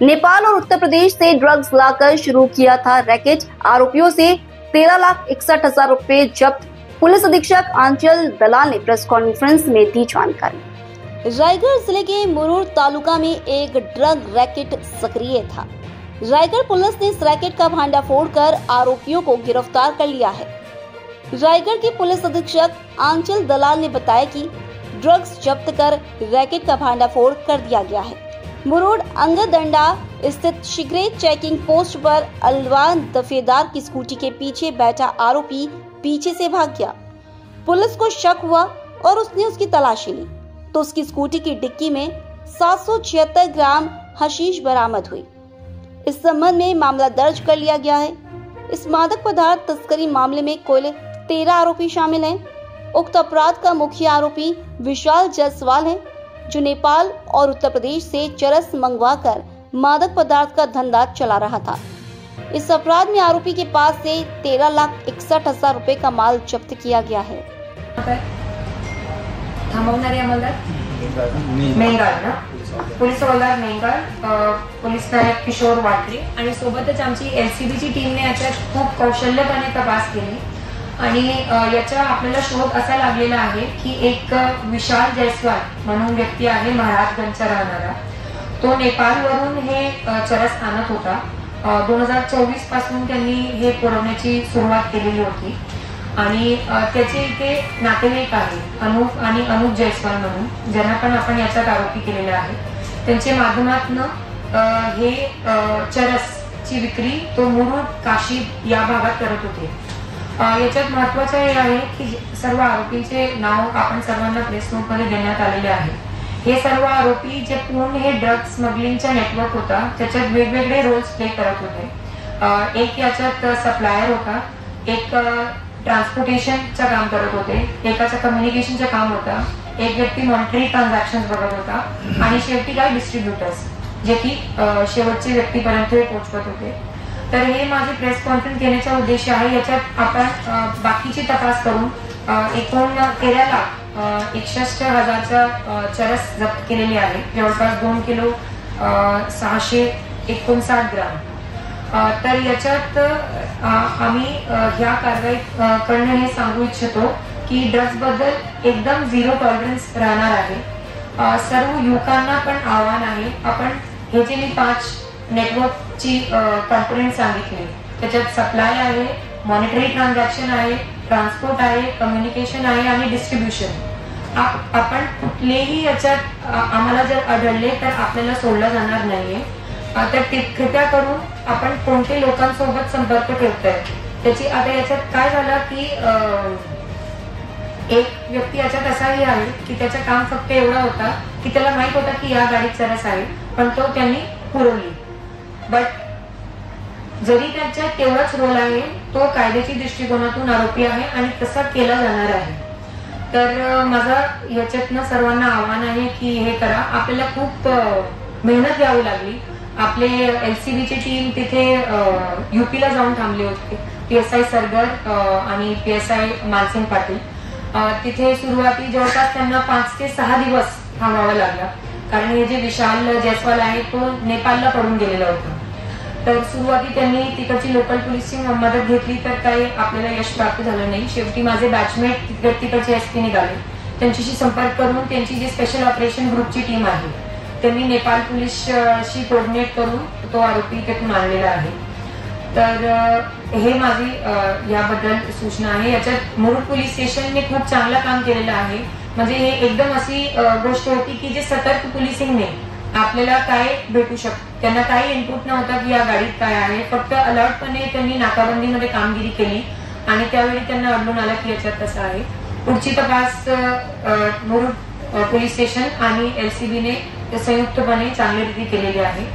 नेपाल और उत्तर प्रदेश से ड्रग्स लाकर शुरू किया था रैकेट। आरोपियों से 13,61,000 रुपए जब्त। पुलिस अधीक्षक आंचल दलाल ने प्रेस कॉन्फ्रेंस में दी जानकारी। रायगढ़ जिले के मुरूर तालुका में एक ड्रग रैकेट सक्रिय था। रायगढ़ पुलिस ने इस रैकेट का भांडाफोड़ कर आरोपियों को गिरफ्तार कर लिया है। रायगढ़ के पुलिस अधीक्षक आंचल दलाल ने बताया कि ड्रग्स जब्त कर रैकेट का भांडाफोड़ कर दिया गया है। मुरूर अंगदंडा स्थित सिगरेट चेकिंग पोस्ट पर अलवान दफेदार की स्कूटी के पीछे बैठा आरोपी पीछे से भाग गया। पुलिस को शक हुआ और उसने उसकी तलाशी ली तो उसकी स्कूटी की डिक्की में 776 ग्राम हशीश बरामद हुई। इस संबंध में मामला दर्ज कर लिया गया है। इस मादक पदार्थ तस्करी मामले में कुल 13 आरोपी शामिल हैं। उक्त अपराध का मुख्य आरोपी विशाल जायसवाल है, जो नेपाल और उत्तर प्रदेश से चरस मंगवाकर मादक पदार्थ का धंधा चला रहा था। इस अपराध में आरोपी के पास से 13,61,000 रुपए का माल जब्त किया गया है। पोलीस हवालदार मेंगार, पोलीस नायक किशोर वाटरे आणि सोबतच आमची एलसीबीची टीमने याच्यात खूप कौशल्यपणे तपास केली आणि याचा आपल्याला शोध असा लागलेला आहे की एक विशाल जायसवाल म्हणून व्यक्ती आहे, महाराजगंजचा राहणारा। तो नेपाळवरून हे चरस आणत होता। 2024 पासून त्यांनी हे पुरवण्याची सुरुवात केलेली होती आणि त्याचे इथे नातेवाईक आहे अनूप आणि अनूप जायसवाल म्हणून, ज्यांना पण आपण याच्यात आरोपी केलेले आहे। त्यांच्या माध्यमातून हे चरसची विक्री तो मुरुड काशी या भागात करत होते। याच्यात महत्त्वाचं हे आहे की सर्व आरोपींचे नाव आपण सर्वांना प्रेस नोटमध्ये देण्यात आलेले आहे। हे सर्व आरोपी जे पूर्ण हे ड्रग स्मगलिंगचा नेटवर्क होता त्याच्यात वेगवेगळे रोल्स प्ले करत होते। एक याच्यात सप्लायर होता, एक ट्रान्सपोर्टेशनचं काम करत होते, एकाचं कम्युनिकेशनचं काम होता, एक व्यक्ती मॉनिटरी ट्रान्झॅक्शन्स बघत होता आणि शेवटी काय डिस्ट्रीब्युटर्स जे की शेवटचे व्यक्तीपर्यंत पोहोचवत होते। तर हे माझे प्रेस कॉन्फरन्स घेण्याचा उद्देश आहे। याच्यात आपण बाकीची तपास करून एकूण 13,61,000चा चरस जप्त केलेली आहे, जवळपास 2 किलो 659 ग्राम। तर याच्यात आम्ही ह्या कारवाई करणं हे सांगू इच्छितो की ड्रग्स बद्दल एकदम झिरो टॉलरन्स राहणार आहे। सर्व युवकांना पण आव्हान आहे, आपण हे जे मी 5 नेटवर्कची कंपोनेंट सांगितले त्याच्यात सप्लाय आहे, मॉनिटरी ट्रान्झॅक्शन आहे, ट्रान्सपोर्ट आहे, कम्युनिकेशन आहे आणि डिस्ट्रीब्युशन। आपण कुठलेही याच्यात आम्हाला जर आढळले तर आपल्याला सोडलं जाणार नाहीये। तर कृपया करून आपण कोणत्या लोकांसोबत संपर्क ठेवताय त्याची। आता याच्यात काय झालं की एक व्यक्ती याच्यात असाही आहे की त्याचं काम फक्त एवढा होता की त्याला माहित होता की या गाडीत चरस आहे, पण तो त्यांनी पुरवली। बट जरी त्याच्या तेवढाच रोल आहे, तो कायद्याच्या दृष्टिकोनातून आरोपी आहे आणि तसा केला जाणार आहे। तर माझा याच्यातनं सर्वांना आव्हान आहे की हे करा। आपल्याला खूप मेहनत घ्यावी लागली। आपले एलसीबीची टीम तिथे यूपीला जाऊन थांबली होती, PSI सरगर आणि PSI मानसिंग पाटील। तिथे सुरुवाती जवळपास त्यांना 5 ते 6 दिवस थांबावं लागला, कारण हे जे विशाल जायसवाल आहे तो नेपाळला पडून गेलेला होता। तर सुरुवाती त्यांनी तिकडची लोकल पोलीसची मदत घेतली तर काही आपल्याला यश प्राप्त झालं नाही। शेवटी माझे बॅचमेट तिकडचे SP निघाले, त्यांच्याशी संपर्क करून त्यांची जी स्पेशल ऑपरेशन ग्रुपची टीम आहे त्यांनी नेपाळ पोलीसशी कोऑर्डिनेट करून तो आरोपी तिथून आणलेला आहे। तर हे माझी याबद्दल सूचना आहे। याच्यात मुरुड पोलीस स्टेशनने खूप चांगलं काम केलेलं आहे। म्हणजे हे एकदम अशी गोष्ट होती की जे सतर्क पोलिसिंगने आपल्याला काय भेटू शकतं, त्यांना काही इनपुट नव्हता की या गाडीत काय आहे, फक्त अलर्टपणे त्यांनी नाकाबंदीमध्ये कामगिरी केली आणि त्यावेळी त्यांना आढळून आलं की याच्यात तसं आहे। पुढची तपास मुरुड पोलीस स्टेशन आणि LCBने संयुक्तपणे चांगली रीती केलेली आहे।